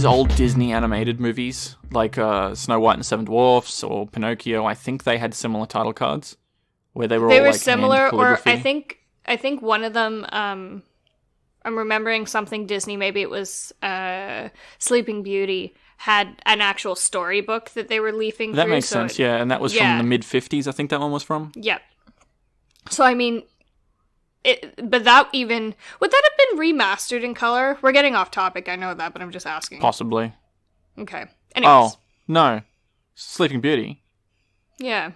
old Disney animated movies, like Snow White and the Seven Dwarfs or Pinocchio, I think they had similar title cards where they were all like similar, hand calligraphy. or I think one of them. I'm remembering something Disney. Maybe it was Sleeping Beauty had an actual storybook that they were leafing through. That makes sense, yeah, and that was from the mid-50s. I think that one was from. Yep. So I mean. But that even... Would that have been remastered in color? We're getting off topic, I know that, but I'm just asking. Possibly. Okay. Anyways. Oh, no. Sleeping Beauty. Yeah.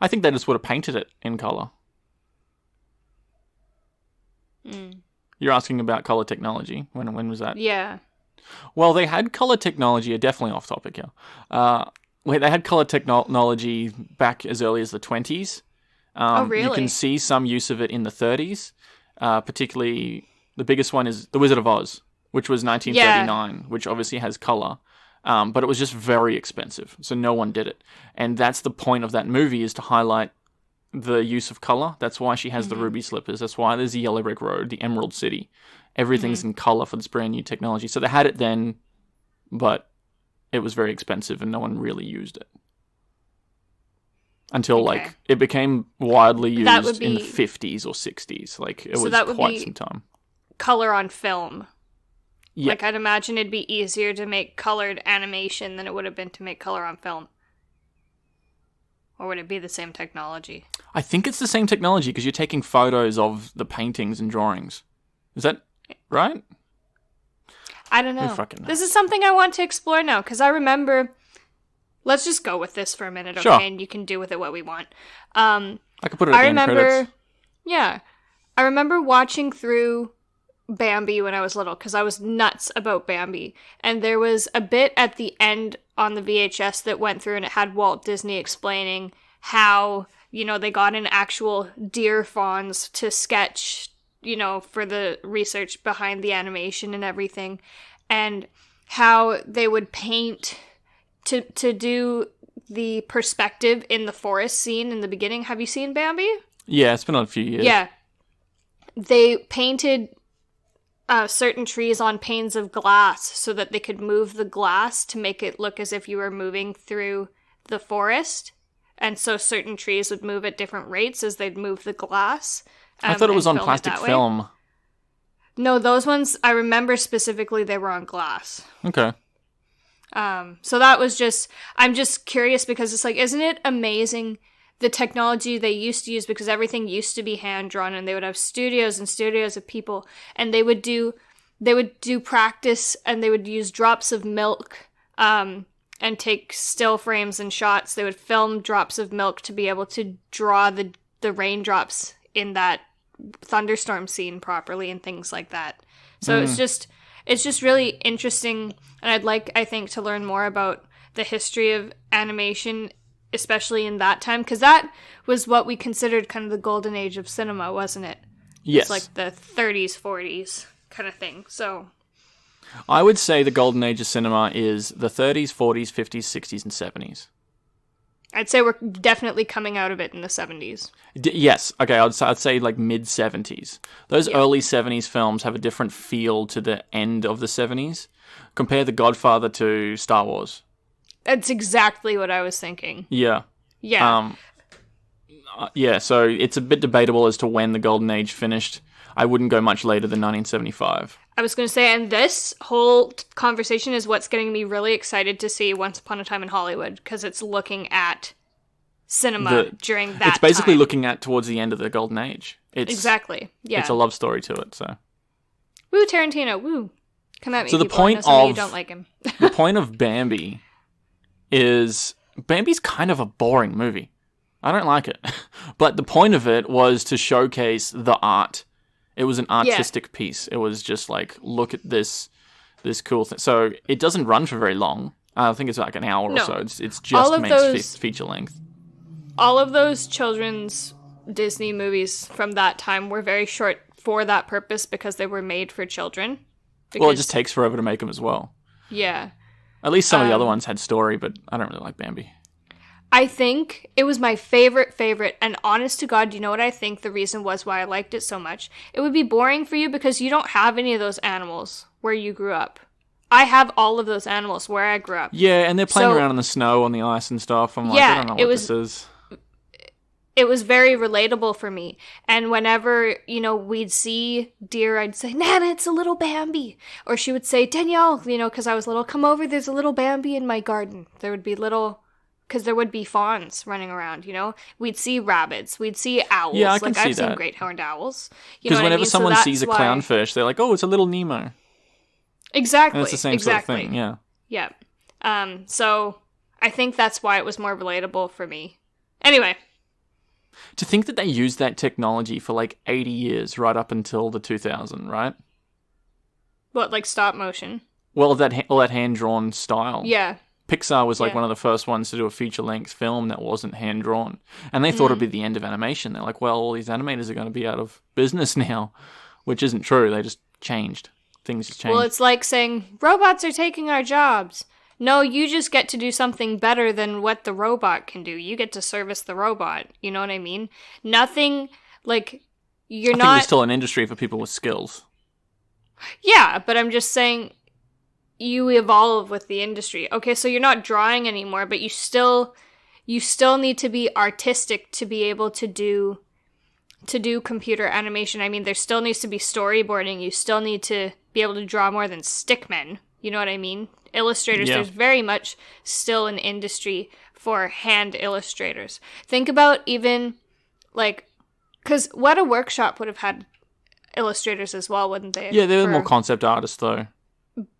I think they just would have painted it in color. You're asking about color technology. When was that? Yeah. Well, they had color technology... Definitely off topic here. They had color technology back as early as the 20s. Oh, really? You can see some use of it in the 30s. Particularly, the biggest one is The Wizard of Oz, which was 1939, which obviously has color. But it was just very expensive, so no one did it. And that's the point of that movie, is to highlight the use of color. That's why she has the ruby slippers. That's why there's the Yellow Brick Road, the Emerald City. Everything's in color for this brand new technology. So they had it then, but it was very expensive and no one really used it. Until, it became widely used in the 50s or 60s. It was quite some time. Color on film. Yeah. I'd imagine it'd be easier to make colored animation than it would have been to make color on film. Or would it be the same technology? I think it's the same technology, because you're taking photos of the paintings and drawings. Is that right? I don't know. This is something I want to explore now, because I remember... Let's just go with this for a minute, okay? Sure. And you can do with it what we want. I could put it at the end credits. Yeah. I remember watching through Bambi when I was little, because I was nuts about Bambi. And there was a bit at the end on the VHS that went through, and it had Walt Disney explaining how, they got in actual deer fawns to sketch, for the research behind the animation and everything. And how they would paint... To do the perspective in the forest scene in the beginning. Have you seen Bambi? Yeah, it's been on a few years. Yeah. They painted certain trees on panes of glass so that they could move the glass to make it look as if you were moving through the forest. And so certain trees would move at different rates as they'd move the glass. I thought it was on plastic film. No, those ones, I remember specifically they were on glass. Okay. So that was just, I'm just curious because it's isn't it amazing the technology they used to use, because everything used to be hand drawn, and they would have studios and studios of people, and they would do practice, and they would use drops of milk, and take still frames and shots. They would film drops of milk to be able to draw the raindrops in that thunderstorm scene properly and things like that. So it's just really interesting, and I think, to learn more about the history of animation, especially in that time, because that was what we considered kind of the golden age of cinema, wasn't it? Yes. It's the 30s, 40s kind of thing, so... I would say the golden age of cinema is the 30s, 40s, 50s, 60s, and 70s. I'd say we're definitely coming out of it in the 70s. Yes. Okay, I'd say mid-70s. Those early 70s films have a different feel to the end of the 70s. Compare The Godfather to Star Wars. That's exactly what I was thinking. Yeah. Yeah. So it's a bit debatable as to when the golden age finished. I wouldn't go much later than 1975. I was going to say, and this whole conversation is what's getting me really excited to see Once Upon a Time in Hollywood, because it's looking at cinema during that It's basically time. looking at towards the end of the golden age. Exactly, yeah. It's a love story to it, so. Woo, Tarantino, woo. Come at me, so the people. point I know some of you don't like him. The point of Bambi is... Bambi's kind of a boring movie. I don't like it. But the point of it was to showcase the art. It was an artistic piece. It was just look at this cool thing. So it doesn't run for very long. I think it's an hour or so. It's just makes feature length. All of those children's Disney movies from that time were very short for that purpose, because they were made for children. Well, it just takes forever to make them as well. Yeah. At least some of the other ones had story, but I don't really like Bambi. I think it was my favorite, and honest to God, do you know what I think the reason was why I liked it so much? It would be boring for you because you don't have any of those animals where you grew up. I have all of those animals where I grew up. Yeah, and they're playing around in the snow, on the ice and stuff. I'm like, I don't know what this is. It was very relatable for me. And whenever, we'd see deer, I'd say, Nana, it's a little Bambi. Or she would say, Danielle, because I was little, come over, there's a little Bambi in my garden. There would be because there would be fawns running around, We'd see rabbits, we'd see owls. Yeah, I can see I've that. seen great horned owls. Because whenever someone sees a clownfish, they're like, oh, it's a little Nemo. Exactly. And it's the same sort of thing, yeah. Yeah. So I think that's why it was more relatable for me. Anyway. To think that they used that technology for like 80 years, right up until the 2000, right? What, like stop motion? Well, all that hand-drawn style. Yeah. Pixar was like one of the first ones to do a feature-length film that wasn't hand-drawn. And they thought it'd be the end of animation. They're like, well, all these animators are going to be out of business now, which isn't true. They just changed. Things just changed. Well, it's like saying, robots are taking our jobs. No, you just get to do something better than what the robot can do. You get to service the robot. You know what I mean? Nothing, like, I think there's still an industry for people with skills. Yeah, but I'm just saying you evolve with the industry. Okay, so you're not drawing anymore, but you still need to be artistic to be able to do computer animation. I mean, there still needs to be storyboarding. You still need to be able to draw more than stickmen. You know what I mean? Illustrators, There's very much still an industry for hand illustrators. Think about even, like, because What a Workshop would have had illustrators as well, wouldn't they? Yeah, they were more concept artists, though.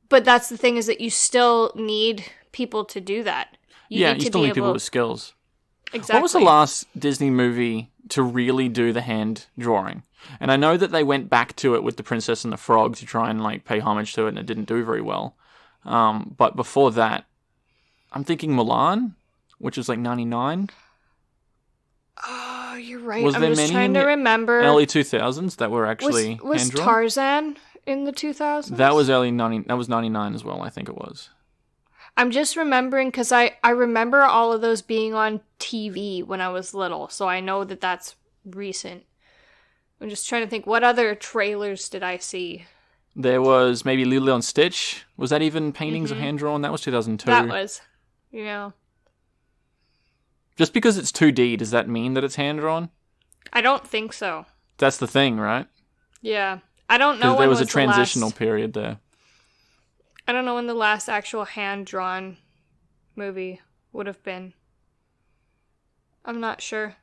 But that's the thing, is that you still need people to do that. You still need people with skills. Exactly. What was the last Disney movie to really do the hand drawing? And I know that they went back to it with The Princess and the Frog to try and like pay homage to it, and it didn't do very well. But before that, I'm thinking Mulan, which was like 99. Oh, you're right. Was I'm there just many trying to remember. Early 2000s that were actually was hand-drawn? Tarzan in the 2000s? That was early 90. That was 99 as well, I think it was. I'm just remembering because I remember all of those being on TV when I was little, so I know that that's recent. I'm just trying to think, what other trailers did I see? There was maybe Lilo and Stitch. Was that even paintings or hand-drawn? That was 2002. That was, yeah. Just because it's 2D, does that mean that it's hand-drawn? I don't think so. That's the thing, right? Yeah. I don't know when there was a transitional period there. I don't know when the last actual hand-drawn movie would have been. I'm not sure.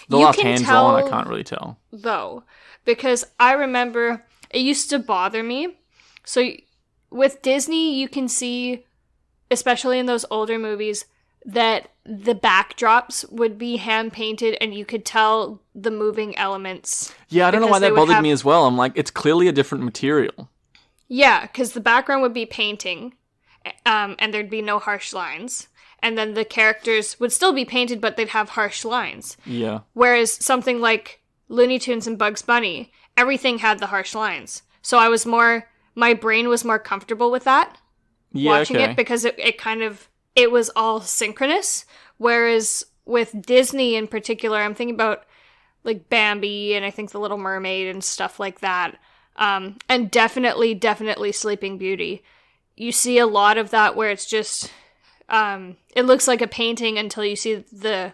The last hand-drawn, I can't really tell. Though, because I remember it used to bother me. So with Disney, you can see, especially in those older movies, that the backdrops would be hand-painted and you could tell the moving elements. Yeah, I don't know why that bothered me as well. I'm like, it's clearly a different material. Yeah, because the background would be painting, and there'd be no harsh lines. And then the characters would still be painted, but they'd have harsh lines. Yeah. Whereas something like Looney Tunes and Bugs Bunny, everything had the harsh lines. So my brain was more comfortable with that, watching it, because it was all synchronous. Whereas with Disney in particular, I'm thinking about like Bambi and I think The Little Mermaid and stuff like that. And definitely Sleeping Beauty. You see a lot of that where it's just, it looks like a painting until you see the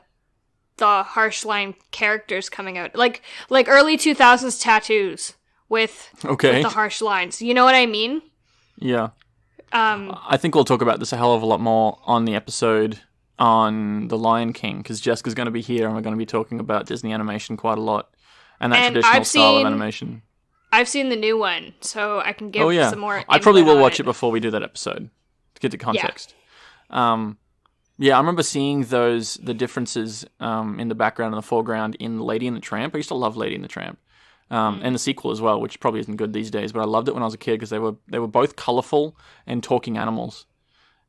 harsh line characters coming out. Like early 2000s tattoos with the harsh lines. You know what I mean? Yeah. I think we'll talk about this a hell of a lot more on the episode on The Lion King, because Jessica's going to be here and we're going to be talking about Disney animation quite a lot. And that traditional style of animation. I've seen the new one, so I can give some more. I probably will watch it before we do that episode to get the context. Yeah, I remember seeing the differences in the background and the foreground in Lady and the Tramp. I used to love Lady and the Tramp, and the sequel as well, which probably isn't good these days. But I loved it when I was a kid because they were both colorful and talking animals,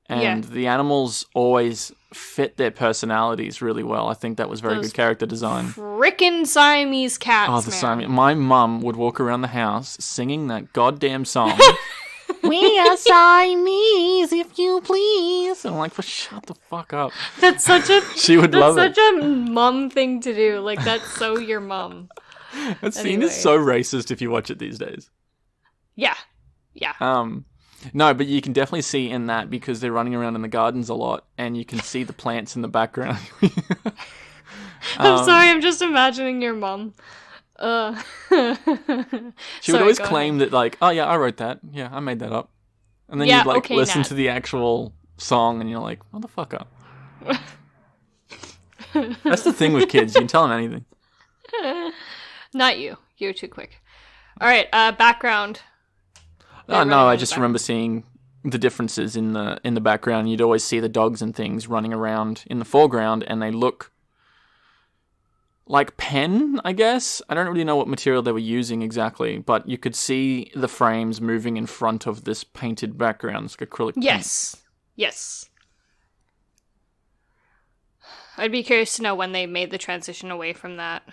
and the animals always fit their personalities really well. I think that was very good character design. Frickin' Siamese cats. Oh, the Siamese! My mum would walk around the house singing that goddamn song. We are Siamese, if you please. And I'm like, shut the fuck up. That's such a she would love it. That's such a mum thing to do. Like, that's so your mum. That scene is so racist if you watch it these days. Yeah. No, but you can definitely see in that because they're running around in the gardens a lot, and you can see the plants in the background. I'm sorry, I'm just imagining your mom. She would always claim that, like, oh yeah, I wrote that. Yeah, I made that up. And then you'd like listen to the actual song, and you're like, motherfucker. That's the thing with kids. You can tell them anything. Not you. You're too quick. All right, background. Oh no, I just remember seeing the differences in the background. You'd always see the dogs and things running around in the foreground, and they look like pen, I guess. I don't really know what material they were using exactly, but you could see the frames moving in front of this painted background. It's like acrylic paint. Yes. I'd be curious to know when they made the transition away from that.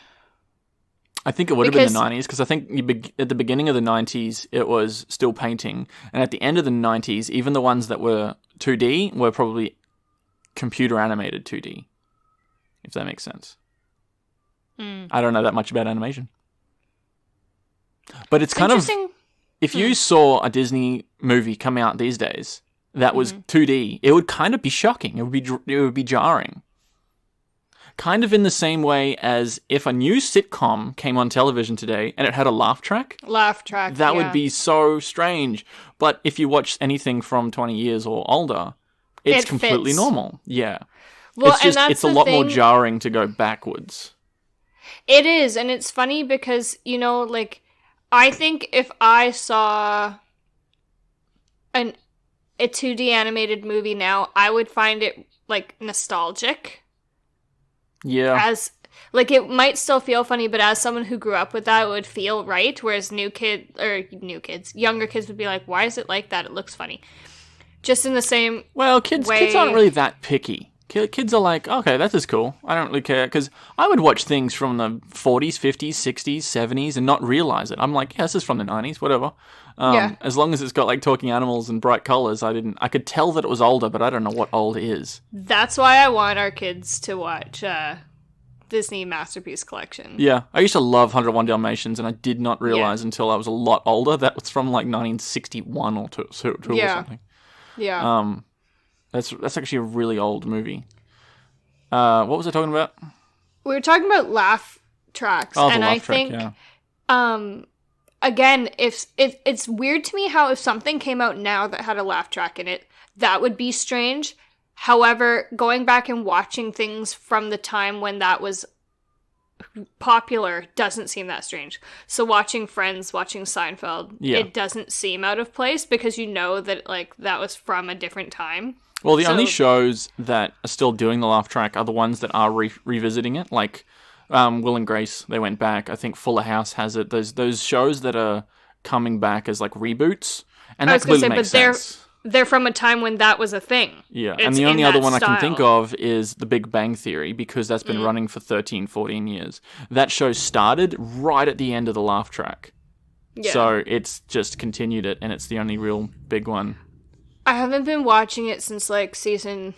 I think it would have been the 90s, because I think at the beginning of the 90s, it was still painting. And at the end of the 90s, even the ones that were 2D were probably computer animated 2D, if that makes sense. I don't know that much about animation. But it's kind of... If you saw a Disney movie come out these days that was 2D, it would kind of be shocking. It would be jarring. Kind of in the same way as if a new sitcom came on television today and it had a laugh track. That would be so strange. But if you watch anything from 20 years or older, it's completely normal. Yeah. Well, it's a lot more jarring to go backwards. It is, and it's funny because, like, I think if I saw a 2D animated movie now, I would find it, like, nostalgic. Yeah. As, like, it might still feel funny, but as someone who grew up with that, it would feel right, whereas younger kids would be like, why is it like that? It looks funny. Just in the same kids aren't really that picky. Kids are like, okay, that is cool. I don't really care. Because I would watch things from the 40s, 50s, 60s, 70s and not realize it. I'm like, yeah, this is from the 90s, whatever. As long as it's got like talking animals and bright colors, I could tell that it was older, but I don't know what old is. That's why I want our kids to watch Disney Masterpiece Collection. Yeah, I used to love 101 Dalmatians, and I did not realize until I was a lot older that was from like 1961 or two or something. Yeah. That's actually a really old movie. What was I talking about? We were talking about laugh tracks, and I think, again, if it's weird to me how if something came out now that had a laugh track in it, that would be strange. However, going back and watching things from the time when that was popular doesn't seem that strange. So watching Friends, watching Seinfeld, it doesn't seem out of place because you know that like that was from a different time. Well, the only shows that are still doing the laugh track are the ones that are revisiting it. Like Will and Grace, they went back. I think Fuller House has it. Those shows that are coming back as like reboots, and that clearly makes sense. They're from a time when that was a thing. Yeah, and the only other one I can think of is The Big Bang Theory, because that's been running for 13, 14 years. That show started right at the end of the laugh track. Yeah. So it's just continued it, and it's the only real big one. I haven't been watching it since, like, season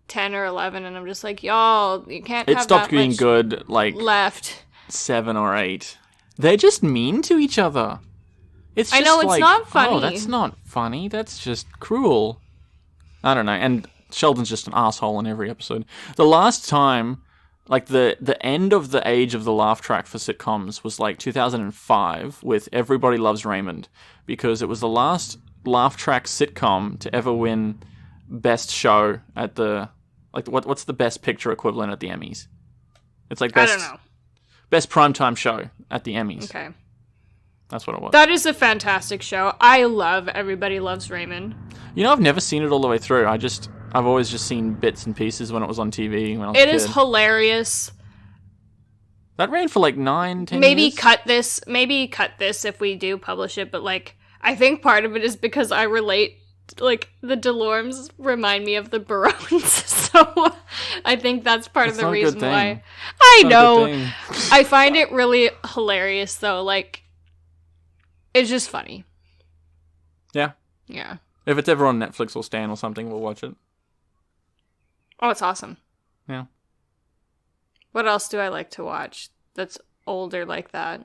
10 or 11, and I'm just like, y'all, you can't have that much. It stopped being good, like, left. 7 or 8. They're just mean to each other. It's just it's not funny. Oh, that's not funny. That's just cruel. I don't know. And Sheldon's just an asshole in every episode. The last time, like the end of the age of the laugh track for sitcoms was like 2005 with Everybody Loves Raymond, because it was the last laugh track sitcom to ever win best show at the what's the best picture equivalent at the Emmys? It's like best, I don't know. Best primetime show at the Emmys. Okay. That's what it was. That is a fantastic show. I love Everybody Loves Raymond. You know, I've never seen it all the way through. I've always just seen bits and pieces when it was on TV when I was a kid. It is hilarious. That ran for like 9, 10 maybe years. Maybe cut this if we do publish it, but like I think part of it is because I relate, like the DeLormes remind me of the Barones, so I think that's part of the reason why. I know. I find it really hilarious though, like it's just funny. Yeah. Yeah. If it's ever on Netflix or Stan or something, we'll watch it. Oh, it's awesome. Yeah. What else do I like to watch that's older like that?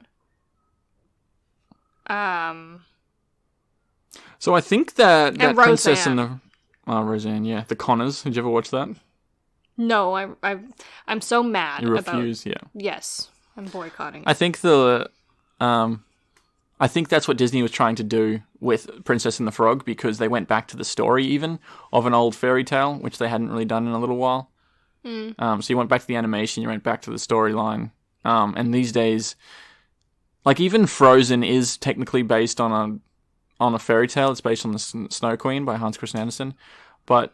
So I think that Princess Roseanne. and the Roseanne, yeah, the Connors. Did you ever watch that? No, I'm so mad. You refuse, yeah. Yes, I'm boycotting. I think I think that's what Disney was trying to do with Princess and the Frog, because they went back to the story even of an old fairy tale, which they hadn't really done in a little while. So you went back to the animation, you went back to the storyline, and these days, like even Frozen is technically based on a fairy tale. It's based on the Snow Queen by Hans Christian Andersen, but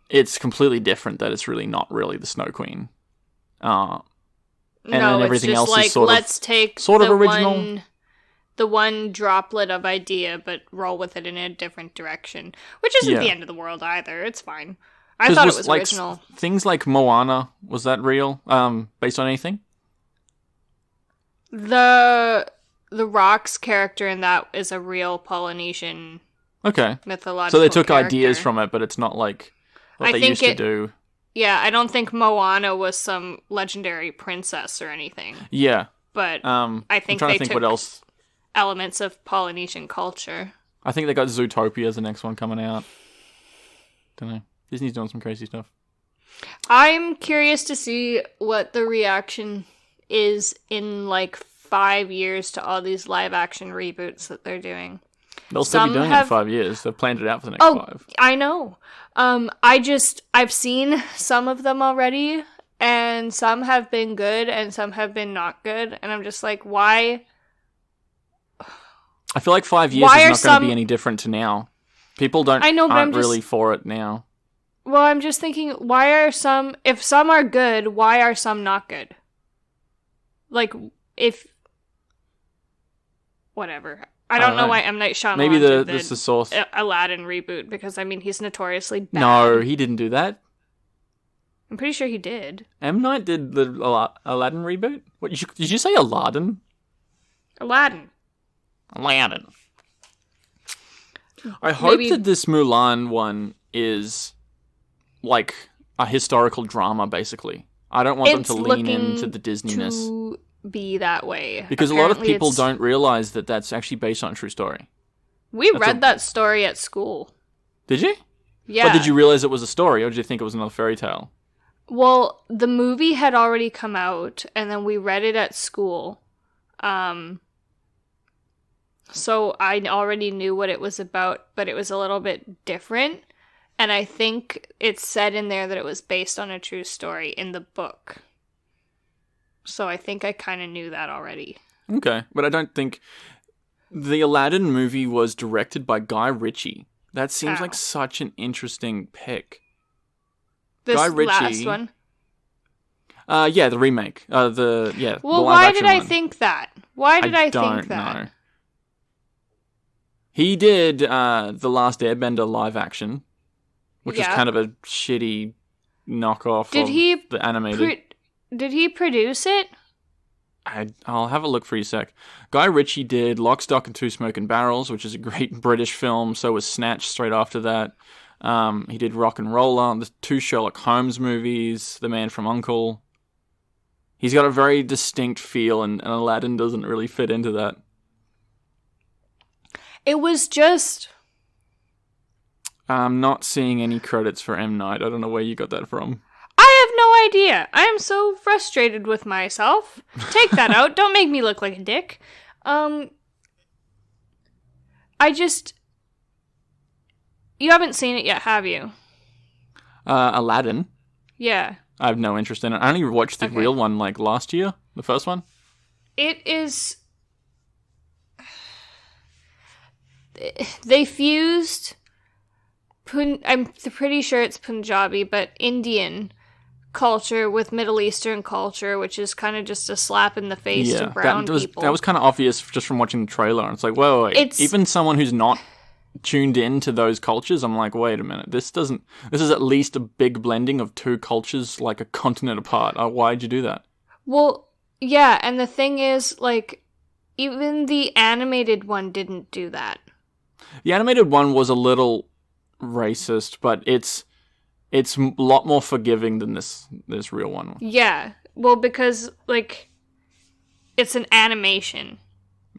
it's completely different. That it's really not really the Snow Queen. And no, then everything it's just else like, is sort of original. The one droplet of idea, but roll with it in a different direction, which isn't the end of the world either. It's fine. I thought it was original. Things like Moana, was that real? Based on anything? The Rock's character in that is a real Polynesian mythological So they took character. ideas from it, but it's not like what they used to do. Yeah, I don't think Moana was some legendary princess or anything. Yeah. But I think I'm trying they to think took what else. Elements of Polynesian culture. I think they got Zootopia as the next one coming out. Don't know. Disney's doing some crazy stuff. I'm curious to see what the reaction is in like 5 years to all these live action reboots that they're doing. They'll still be doing it in 5 years. They've planned it out for the next 5. I know. I've seen some of them already, and some have been good and some have been not good, and I'm just like, why? I feel like 5 years is not going to be any different to now. People aren't really for it now. Well, I'm just thinking, if some are good, why are some not good? Like, whatever. I don't know why M. Night Shyamalan maybe did the source. Aladdin reboot, because, I mean, he's notoriously bad. No, he didn't do that. I'm pretty sure he did. M. Night did the Aladdin reboot? What, did you say Aladdin? Aladdin. I hope that this Mulan one is like a historical drama, basically. I don't want them to lean into the Disney-ness. To be that way. Because apparently a lot of people don't realize that that's actually based on a true story. We read that story at school. Did you? Yeah. But did you realize it was a story, or did you think it was another fairy tale? Well, the movie had already come out, and then we read it at school. So I already knew what it was about, but it was a little bit different. And I think it said in there that it was based on a true story in the book. So I think I kind of knew that already. Okay, but I don't think... The Aladdin movie was directed by Guy Ritchie. That seems like such an interesting pick. This Guy Ritchie, last one? Yeah, the remake. Well, the why did I one. think that? Why did I think don't that? know. He did The Last Airbender live action, which is kind of a shitty knockoff of the animated. Did he produce it? I'll have a look for you a sec. Guy Ritchie did Lock, Stock and Two Smoking Barrels, which is a great British film. So was Snatch straight after that. He did Rock and Roller, the 2 Sherlock Holmes movies, The Man from U.N.C.L.E. He's got a very distinct feel, and Aladdin doesn't really fit into that. It was just... I'm not seeing any credits for M. Night. I don't know where you got that from. I have no idea. I am so frustrated with myself. Take that out. Don't make me look like a dick. You haven't seen it yet, have you? Aladdin? Yeah. I have no interest in it. I only watched the real one like last year, the first one. It is... They fused... I'm pretty sure it's Punjabi, but Indian culture with Middle Eastern culture, which is kind of just a slap in the face to brown people. That was kind of obvious just from watching the trailer. It's like, whoa, even someone who's not tuned into those cultures, I'm like, wait a minute, this is at least a big blending of 2 cultures like a continent apart. Why'd you do that? Well, yeah, and the thing is, like, even the animated one didn't do that. The animated one was a little racist, but it's a lot more forgiving than this real one. Yeah, well, because, like, it's an animation.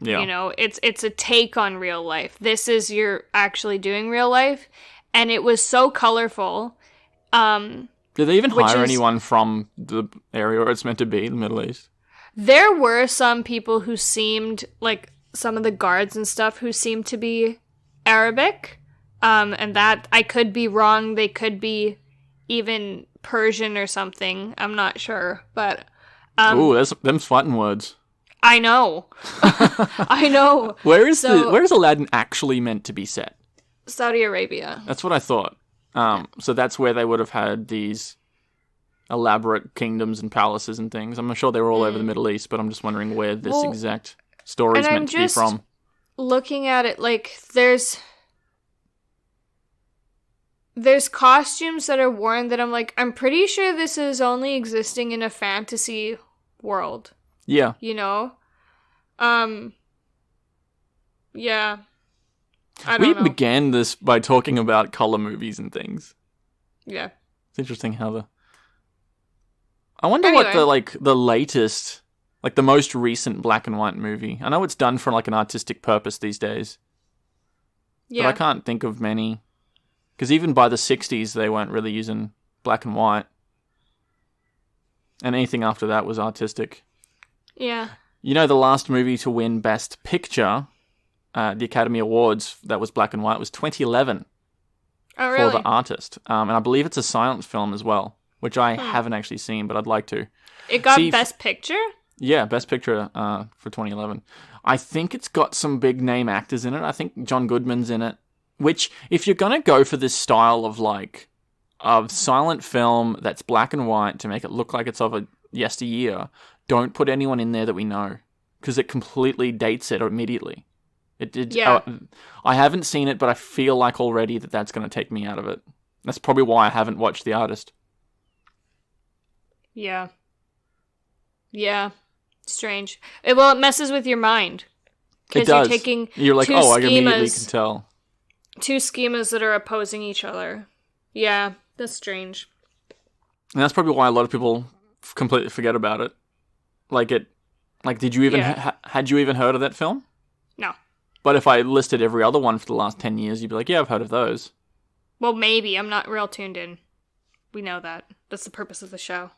Yeah. You know, it's a take on real life. This is you're actually doing real life, and it was so colorful. Did they even hire anyone from the area where it's meant to be, the Middle East? There were some people who seemed like some of the guards and stuff who seemed to be Arabic, and that I could be wrong. They could be even Persian or something. I'm not sure, but ooh, them's fighting words. I know. I know. Where is Aladdin actually meant to be set? Saudi Arabia. That's what I thought. So that's where they would have had these elaborate kingdoms and palaces and things. I'm not sure they were all over the Middle East, but I'm just wondering where this exact story is meant to be from. Looking at it, like, there's costumes that are worn that I'm like, I'm pretty sure this is only existing in a fantasy world. Yeah. You know? Yeah. I don't know. We began this by talking about color movies and things. Yeah. It's interesting how I wonder what the latest, like the most recent black and white movie. I know it's done for like an artistic purpose these days. Yeah. But I can't think of many. Because even by the 60s, they weren't really using black and white. And anything after that was artistic. Yeah. You know, the last movie to win Best Picture, the Academy Awards, that was black and white, was 2011. Oh, really? For The Artist. And I believe it's a silent film as well, which I haven't actually seen, but I'd like to. It got Best Picture? Yeah, Best Picture for 2011. I think it's got some big name actors in it. I think John Goodman's in it. Which, if you're going to go for this style of silent film that's black and white to make it look like it's of a yesteryear, don't put anyone in there that we know. Because it completely dates it immediately. It did. Yeah. I haven't seen it, but I feel like already that's going to take me out of it. That's probably why I haven't watched The Artist. Yeah. Yeah. Strange. It messes with your mind. It does. You're like, I immediately can tell. Two schemas that are opposing each other. Yeah, that's strange. And that's probably why a lot of people completely forget about it. Did you even had you even heard of that film? No. But if I listed every other one for the last 10 years, you'd be like, yeah, I've heard of those. Well, maybe. I'm not real tuned in. We know that. That's the purpose of the show.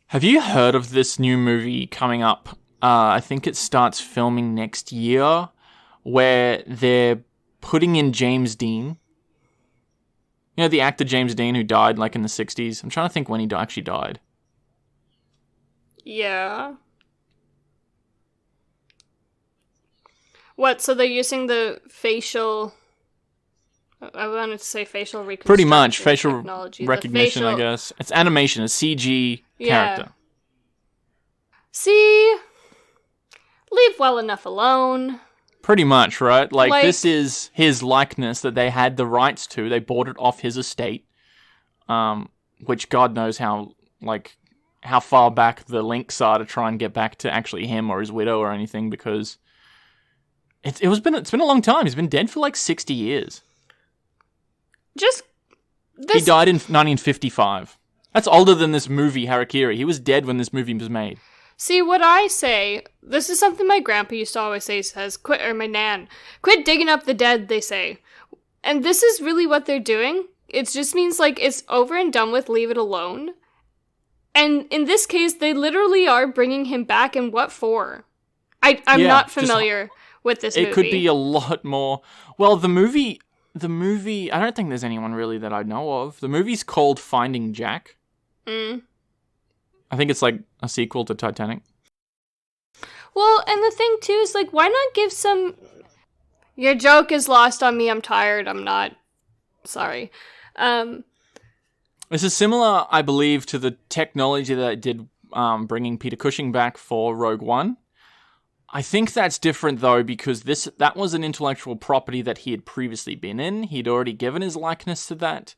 Have you heard of this new movie coming up? I think it starts filming next year, where they're putting in James Dean. You know, the actor James Dean who died like in the 60s. I'm trying to think when he actually died. Yeah. What, so they're using the facial... I wanted to say facial reconstruction. Pretty much, facial technology. recognition, I guess. It's animation, it's CG character. See? Leave well enough alone. Pretty much, right? Like, this is his likeness that they had the rights to. They bought it off his estate. Which God knows how far back the links are to try and get back to actually him or his widow or anything, because it's been a long time. He's been dead for like 60 years. He died in 1955. That's older than this movie, Harakiri. He was dead when this movie was made. See, what I say, this is something my grandpa used to always say, or my nan, quit digging up the dead, they say. And this is really what they're doing. It just means, it's over and done with, leave it alone. And in this case, they literally are bringing him back, and what for? I'm not familiar with this movie. It could be a lot more. Well, the movie, I don't think there's anyone really that I know of. The movie's called Finding Jack. I think it's like a sequel to Titanic. Well, and the thing too is why not give some... Your joke is lost on me, I'm tired, I'm not... Sorry. This is similar, I believe, to the technology that it did bringing Peter Cushing back for Rogue One. I think that's different, though, because that was an intellectual property that he had previously been in. He'd already given his likeness to that.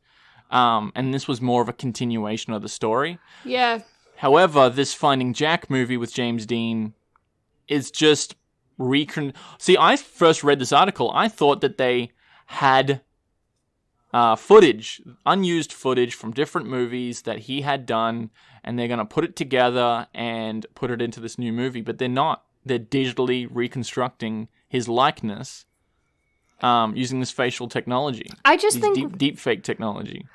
And this was more of a continuation of the story. Yeah. However, this Finding Jack movie with James Dean is just See, I first read this article. I thought that they had footage, unused footage from different movies that he had done, and they're going to put it together and put it into this new movie, but they're not. They're digitally reconstructing his likeness using this facial technology. I just think... deep fake technology.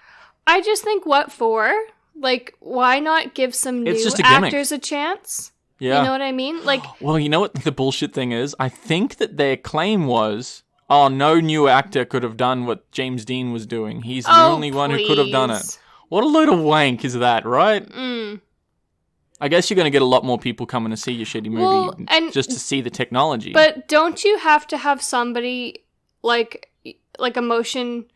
I just think, what for? Like, why not give some new actors a chance? Yeah. You know what I mean? Like, well, you know what the bullshit thing is? I think that their claim was, oh, no new actor could have done what James Dean was doing. He's the only one who could have done it. What a load of wank is that, right? I guess you're going to get a lot more people coming to see your shitty movie just to see the technology. But don't you have to have somebody like a motion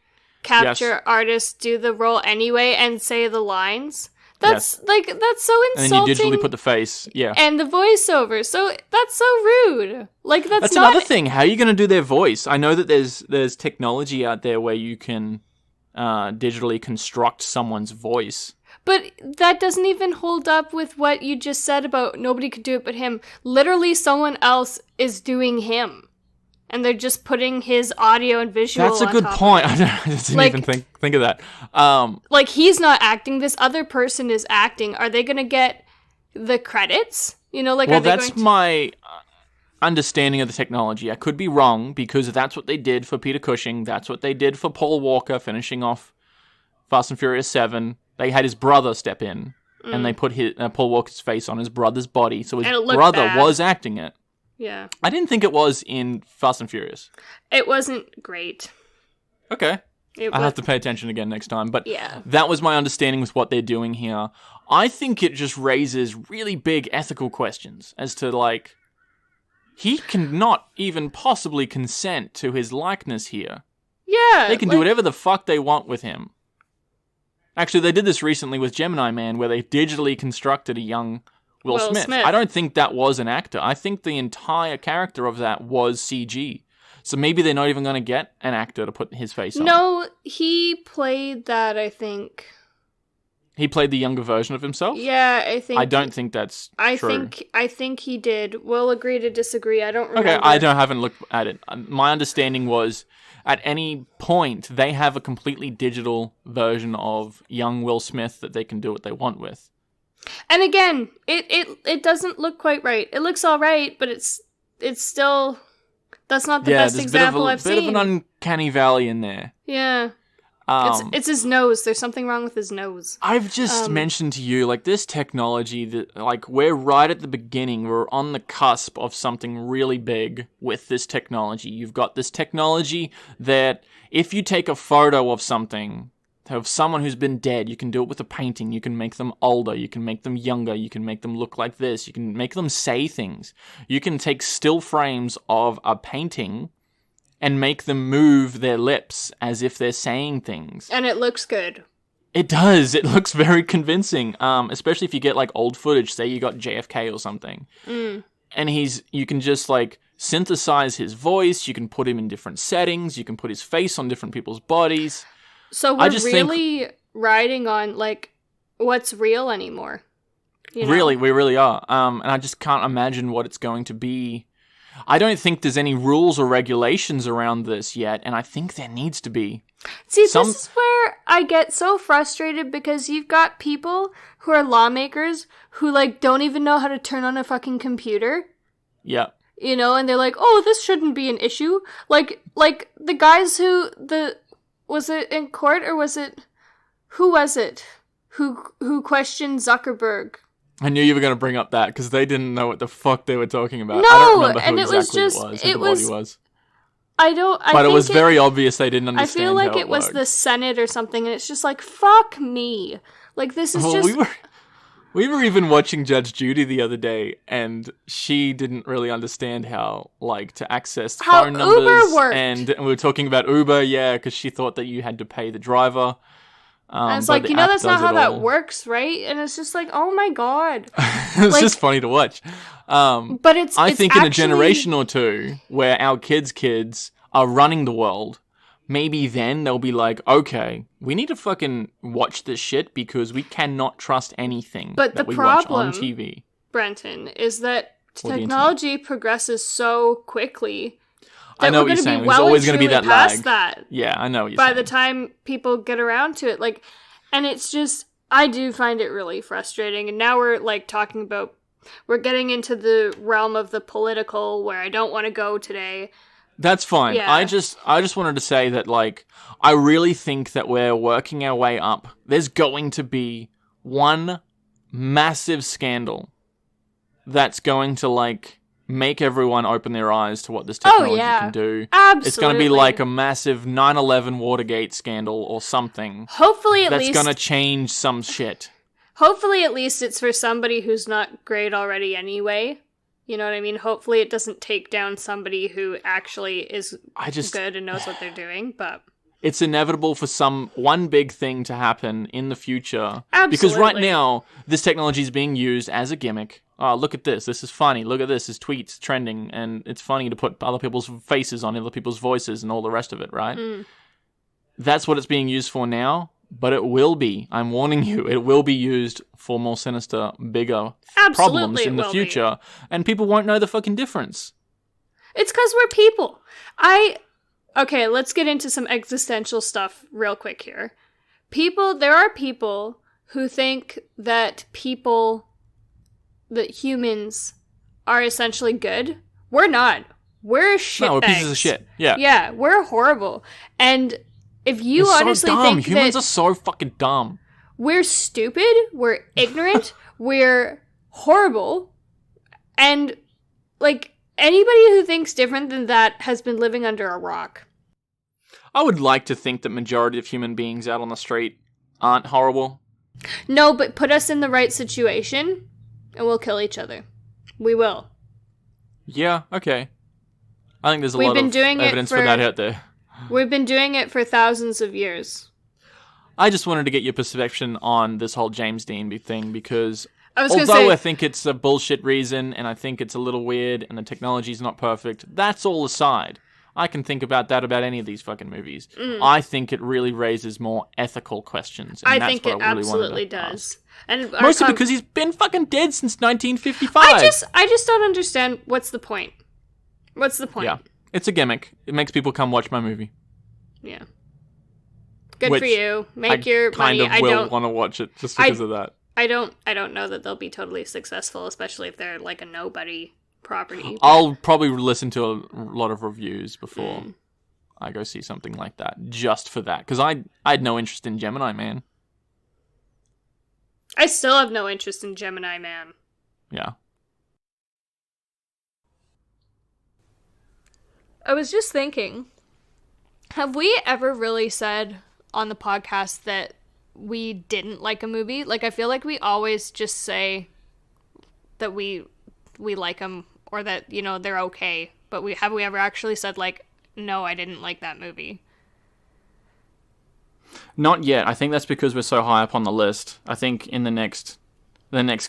capture artist do the role anyway and say the lines? That's so insulting. And then you digitally put the face, and the voiceover. So that's so rude. Like that's another thing. How are you going to do their voice? I know that there's technology out there where you can digitally construct someone's voice. But that doesn't even hold up with what you just said about nobody could do it but him. Literally, someone else is doing him. And they're just putting his audio and visual That's a good point. I didn't even think of that. Like, he's not acting. This other person is acting. Are they going to get the credits? You know, like, well, that's my understanding of the technology. I could be wrong, because that's what they did for Peter Cushing. That's what they did for Paul Walker, finishing off Fast and Furious 7. They had his brother step in, and they put Paul Walker's face on his brother's body, so his brother was acting it. Yeah. I didn't think it was in Fast and Furious. It wasn't great. Okay. I'll have to pay attention again next time. But that was my understanding with what they're doing here. I think it just raises really big ethical questions as to, like, he cannot even possibly consent to his likeness here. Yeah. They can do whatever the fuck they want with him. Actually, they did this recently with Gemini Man, where they digitally constructed a young Will Smith. I don't think that was an actor. I think the entire character of that was CG. So maybe they're not even going to get an actor to put his face on. No, he played that, I think. He played the younger version of himself? Yeah, I think... I don't think that's true. I think he did. We'll agree to disagree. I don't remember. Okay, I haven't looked at it. My understanding was, at any point, they have a completely digital version of young Will Smith that they can do what they want with. And again, it doesn't look quite right. It looks all right, but it's still... That's not the best example I've seen. Bit of an uncanny valley in there. Yeah. It's his nose. There's something wrong with his nose. I've just mentioned to you, like, this technology, that, like, we're right at the beginning. We're on the cusp of something really big with this technology. You've got this technology that if you take a photo of something, of someone who's been dead, you can do it with a painting. You can make them older. You can make them younger. You can make them look like this. You can make them say things. You can take still frames of a painting and make them move their lips as if they're saying things. And it looks good. It does. It looks very convincing, especially if you get, like, old footage. Say you got JFK or something. And you can just, like, synthesize his voice. You can put him in different settings. You can put his face on different people's bodies. So we're really riding on, like, what's real anymore. You know? Really, we really are. And I just can't imagine what it's going to be. I don't think there's any rules or regulations around this yet, and I think there needs to be. See, this is where I get so frustrated, because you've got people who are lawmakers who, like, don't even know how to turn on a fucking computer. Yeah. You know, and they're like, oh, this shouldn't be an issue. Like the guys was it in court, or who was it who questioned Zuckerberg? I knew you were going to bring up that, because they didn't know what the fuck they were talking about. No, I don't remember who and exactly it was was. But it was very obvious they didn't understand. I feel like how it was the Senate or something, and it's just like, fuck me. Like, this is just... We were even watching Judge Judy the other day, and she didn't really understand how, like, to access phone numbers. Uber worked. And we were talking about Uber, because she thought that you had to pay the driver. And it's like, that's not how that works, right? And it's just like, oh my god. It's just funny to watch. But I think in a generation or two, where our kids are running the world, maybe then they'll be like, okay, we need to fucking watch this shit, because we cannot trust anything that we watch on TV. Brenton, is that technology progresses so quickly I know what you're saying. There's always going to be that lag. That yeah, I know what you're saying. By the time people get around to it, like, and it's just, I do find it really frustrating. And now we're like talking about, we're getting into the realm of the political where I don't want to go today. That's fine. Yeah. I just wanted to say that, like, I really think that we're working our way up. There's going to be one massive scandal that's going to, like, make everyone open their eyes to what this technology can do. Absolutely. It's going to be like a massive 9/11 Watergate scandal or something. Hopefully, at least that's going to change some shit. Hopefully, at least it's for somebody who's not great already anyway. You know what I mean? Hopefully it doesn't take down somebody who actually is good and knows what they're doing, but... It's inevitable for one big thing to happen in the future. Absolutely. Because right now, this technology is being used as a gimmick. Oh, look at this. This is funny. Look at this. This tweet's trending, and it's funny to put other people's faces on other people's voices and all the rest of it, right? Mm. That's what it's being used for now. But it will be, I'm warning you, it will be used for more sinister, bigger problems in the future. And people won't know the fucking difference. It's because we're people. Okay, let's get into some existential stuff real quick here. There are people who think that humans are essentially good. We're not. We're shitbags. No, we're pieces of shit. Yeah. Yeah, we're horrible. And... if you honestly think humans are so fucking dumb. We're stupid, we're ignorant, we're horrible, and, like, anybody who thinks different than that has been living under a rock. I would like to think that majority of human beings out on the street aren't horrible. No, but put us in the right situation, and we'll kill each other. We will. Yeah, okay. I think there's a lot of evidence for that out there. We've been doing it for thousands of years. I just wanted to get your perception on this whole James Dean thing, because I think it's a bullshit reason, and I think it's a little weird, and the technology's not perfect, that's all aside. I can think about that about any of these fucking movies. I think it really raises more ethical questions. And I think it absolutely does. And mostly because he's been fucking dead since 1955. I just don't understand what's the point. What's the point? Yeah. It's a gimmick. It makes people come watch my movie. Yeah. Good for you. Make your money. I will want to watch it just because of that. I don't know that they'll be totally successful, especially if they're like a nobody property. I'll probably listen to a lot of reviews before I go see something like that, just for that. Because I had no interest in Gemini Man. I still have no interest in Gemini Man. Yeah. I was just thinking, have we ever really said on the podcast that we didn't like a movie? Like, I feel like we always just say that we like them, or that, you know, they're okay. But have we ever actually said, like, no, I didn't like that movie? Not yet. I think that's because we're so high up on the list. I think in the next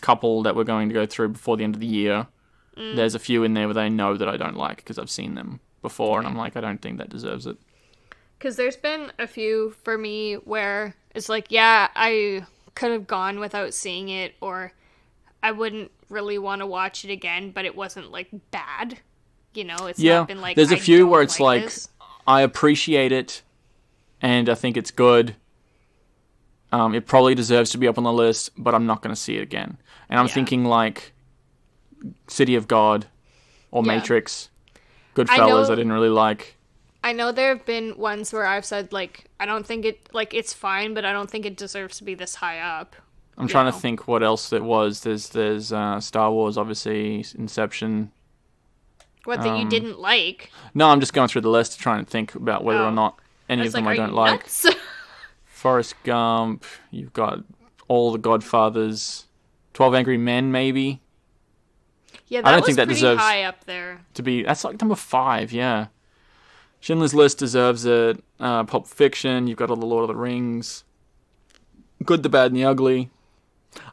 couple that we're going to go through before the end of the year, there's a few in there where they know that I don't like because I've seen them before, and I'm like, I don't think that deserves it. Because there's been a few for me where it's like, yeah, I could have gone without seeing it, or I wouldn't really want to watch it again, but it wasn't, like, bad. You know, it's not been like, there's a few where it's like I appreciate it, and I think it's good. It probably deserves to be up on the list, but I'm not going to see it again. And I'm thinking, like, City of God or Matrix. Goodfellas, I didn't really like. I know there have been ones where I've said, like, I don't think it, like, it's fine, but I don't think it deserves to be this high up. I'm trying to think what else it was. There's Star Wars, obviously, Inception. What, that you didn't like? No, I'm just going through the list to try and think about whether or not any of them I don't like. Forrest Gump, you've got all the Godfathers, 12 Angry Men, maybe. Yeah, that I don't think that deserves high up there. To be, that's like number 5, yeah. Schindler's List deserves it. Pulp Fiction, you've got all the Lord of the Rings. Good, the Bad, and the Ugly.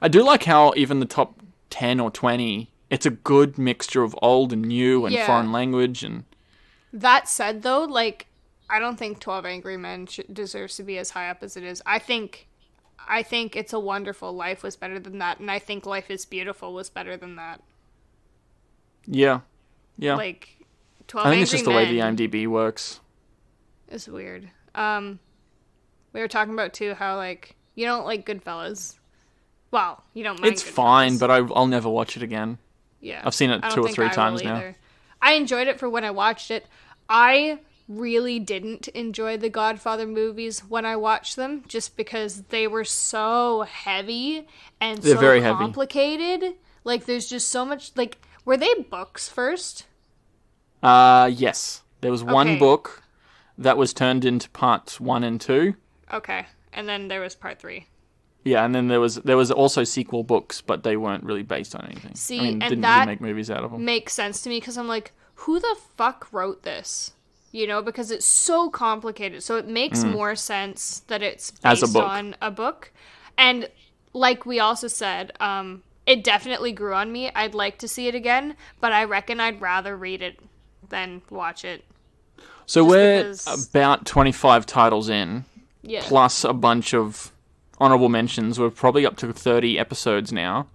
I do like how even the top 10 or 20, it's a good mixture of old and new and foreign language. And that said, though, like, I don't think 12 Angry Men deserves to be as high up as it is. I think It's a Wonderful Life was better than that, and I think Life is Beautiful was better than that. Yeah. Like, 12 I think Angry it's just the way the Men IMDb works. is weird. We were talking about, too, how, like, you don't like Goodfellas. Well, you don't mind It's Goodfellas. fine, but I'll never watch it again. Yeah. I've seen it 2 or 3 times now. I enjoyed it for when I watched it. I really didn't enjoy the Godfather movies when I watched them, just because they were so heavy and They're so very complicated. Heavy. Like, there's just so much, like, were they books first? Yes. There was one book that was turned into parts 1 and 2. Okay. And then there was part 3. Yeah, and then there was also sequel books, but they weren't really based on anything. See, I mean, and didn't that really make movies out of them. Makes sense to me, because I'm like, who the fuck wrote this? You know, because it's so complicated. So it makes more sense that it's based on a book. And like we also said, it definitely grew on me. I'd like to see it again, but I reckon I'd rather read it than watch it. So we're about 25 titles in, plus a bunch of honorable mentions. We're probably up to 30 episodes now.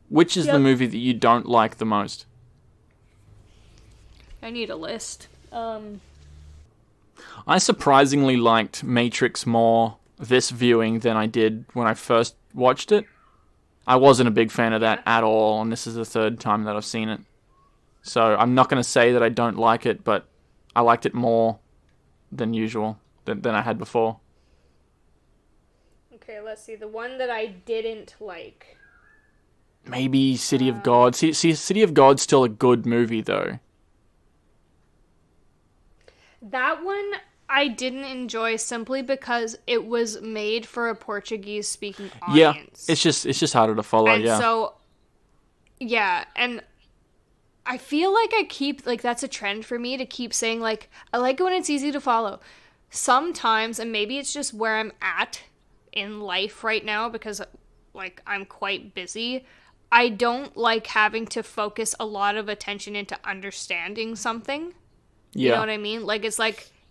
Which is the movie that you don't like the most? I need a list. I surprisingly liked Matrix more this viewing than I did when I first watched it. I wasn't a big fan of that at all, and this is the 3rd time that I've seen it. So I'm not going to say that I don't like it, but I liked it more than usual, than I had before. Okay, let's see. The one that I didn't like. Maybe City of God. See, City of God's still a good movie, though. That one I didn't enjoy simply because it was made for a Portuguese-speaking audience. Yeah, it's just harder to follow, and so, yeah, and I feel like I keep, like, that's a trend for me to keep saying, like, I like it when it's easy to follow. Sometimes, and maybe it's just where I'm at in life right now, because, like, I'm quite busy, I don't like having to focus a lot of attention into understanding something. You know what I mean? Like,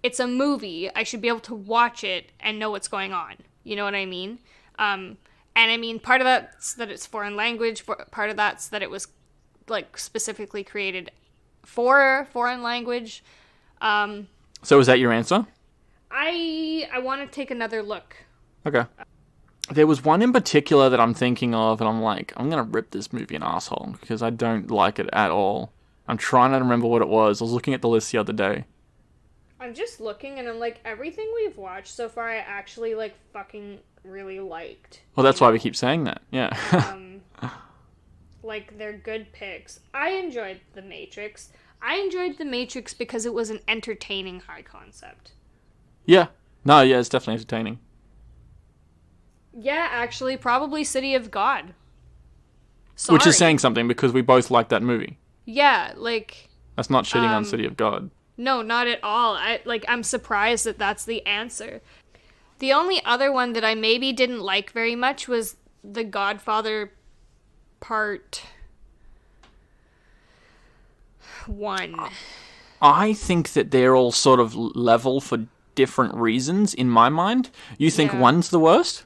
it's a movie. I should be able to watch it and know what's going on. You know what I mean? And I mean, part of that's that it's foreign language. Part of that's that it was, like, specifically created for foreign language. So is that your answer? I want to take another look. Okay. There was one in particular that I'm thinking of, and I'm like, I'm going to rip this movie an asshole, because I don't like it at all. I'm trying to remember what it was. I was looking at the list the other day. I'm just looking, and I'm like, everything we've watched so far, I actually, like, fucking really liked. Well, that's why we keep saying that. Yeah. Like, they're good picks. I enjoyed The Matrix. I enjoyed The Matrix because it was an entertaining high concept. Yeah. No, yeah, it's definitely entertaining. Yeah, actually, probably City of God. Sorry. Which is saying something, because we both like that movie. Yeah, like... That's not shitting on City of God. No, not at all. I'm surprised that that's the answer. The only other one that I maybe didn't like very much was The Godfather Part 1. I think that they're all sort of level for different reasons, in my mind. You think one's the worst?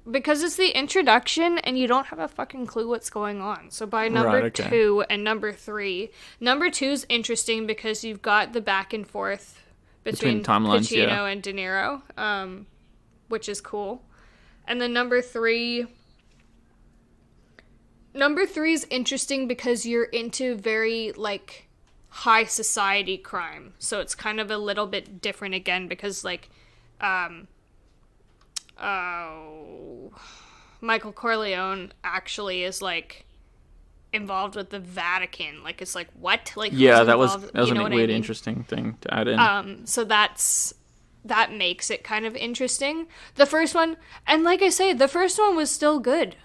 Because it's the introduction, and you don't have a fucking clue what's going on. So by number 2 and number 3, number 2's interesting because you've got the back and forth between timelines, Pacino and De Niro, which is cool. And then number 3 is interesting because you're into very, like, high society crime. So it's kind of a little bit different again because, like, Michael Corleone actually is, like, involved with the Vatican. Like, it's like, what? Like, yeah, that was a weird, interesting thing to add in. So that makes it kind of interesting. The first one, and like I say, the first one was still good.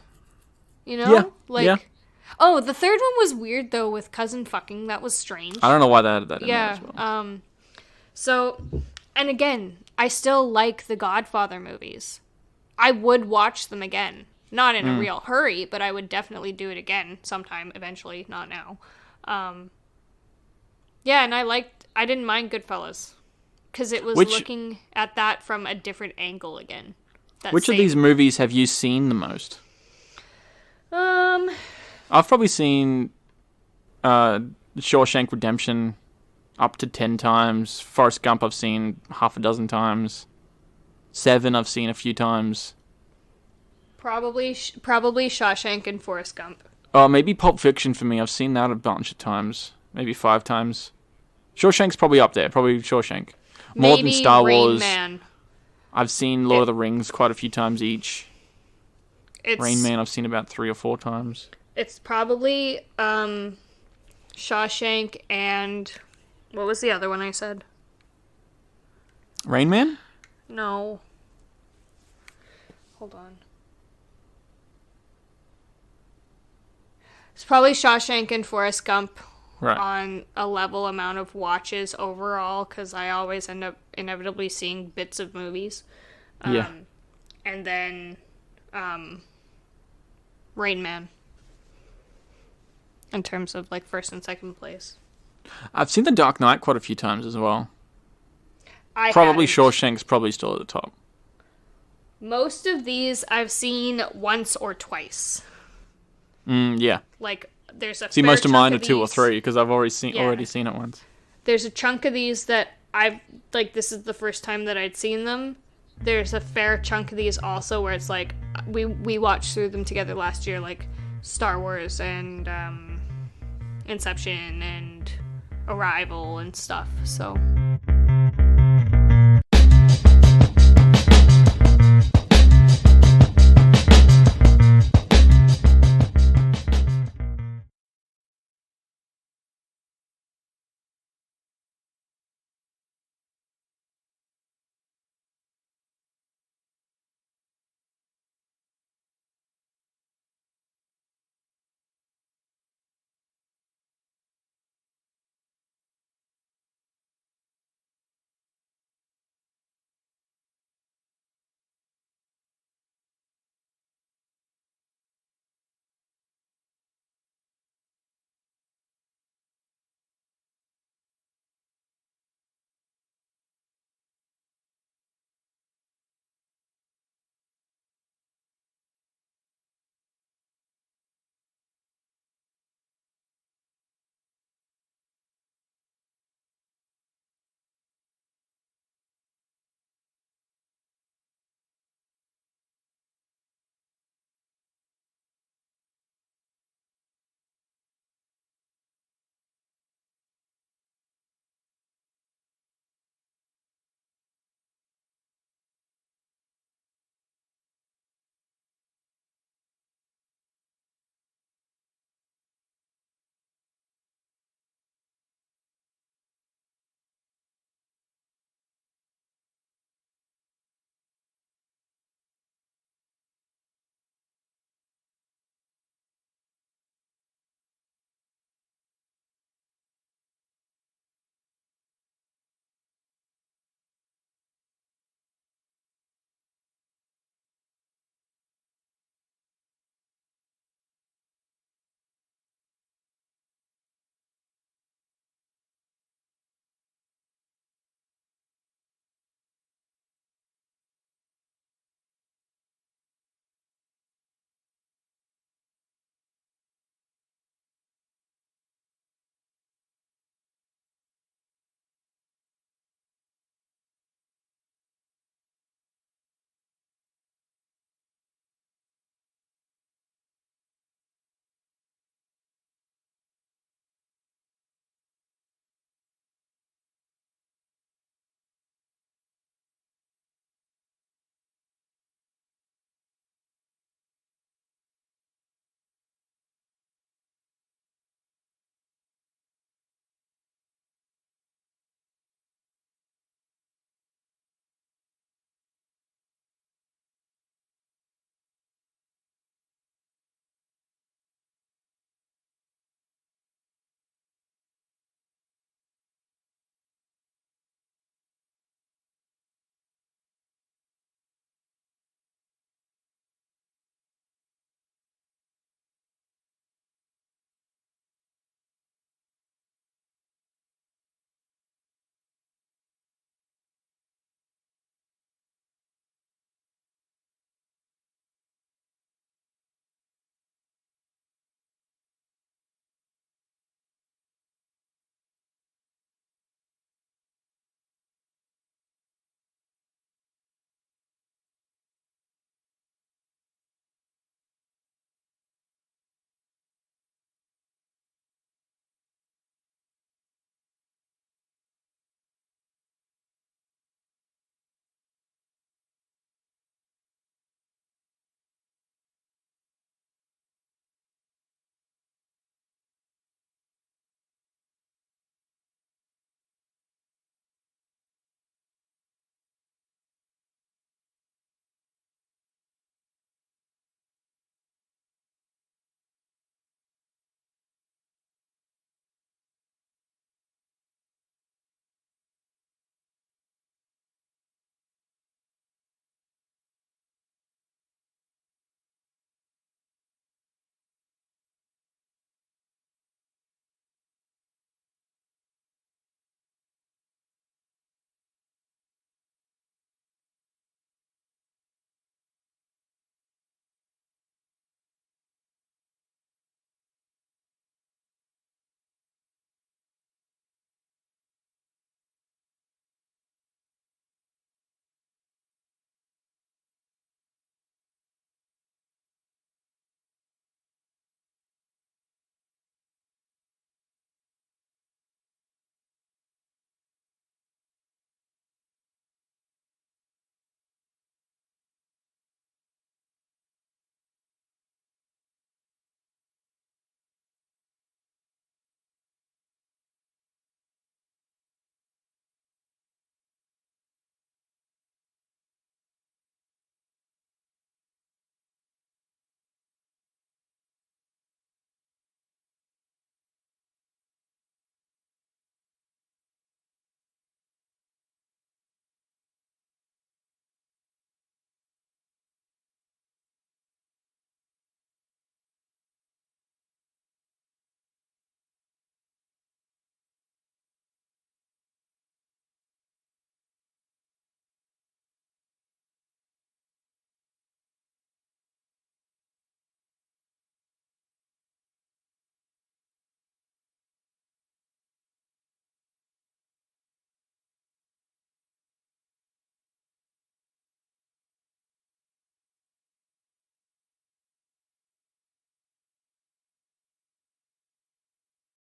You know? Yeah. Like, yeah. Oh, the third one was weird, though, with cousin fucking. That was strange. I don't know why they added that in there as well. So, and again, I still like the Godfather movies. I would watch them again. Not in a real hurry, but I would definitely do it again sometime, eventually, not now. Yeah, and I didn't mind Goodfellas. Because it was looking at that from a different angle again. Which of these movies have you seen the most? I've probably seen Shawshank Redemption up to 10 times. Forrest Gump I've seen half a dozen times. Seven I've seen a few times. Probably Shawshank and Forrest Gump. Oh, maybe Pulp Fiction for me. I've seen that a bunch of times. Maybe 5 times. Shawshank's probably up there. Probably Shawshank. More than Star Wars. Man. I've seen Lord of the Rings quite a few times each. Rain Man I've seen about 3 or 4 times. It's probably Shawshank and... What was the other one I said? Rain Man? No. Hold on. It's probably Shawshank and Forrest Gump on a level amount of watches overall, because I always end up inevitably seeing bits of movies. Yeah. And then Rain Man. In terms of like first and second place. I've seen The Dark Knight quite a few times as well. Probably Shawshank's probably still at the top. Most of these I've seen once or twice. Yeah. Like, there's a See, most of mine are 2 or 3, because I've already seen it once. There's a chunk of these that I've, like, this is the first time that I'd seen them. There's a fair chunk of these also where it's like, we watched through them together last year, like Star Wars and Inception and Arrival and stuff, so...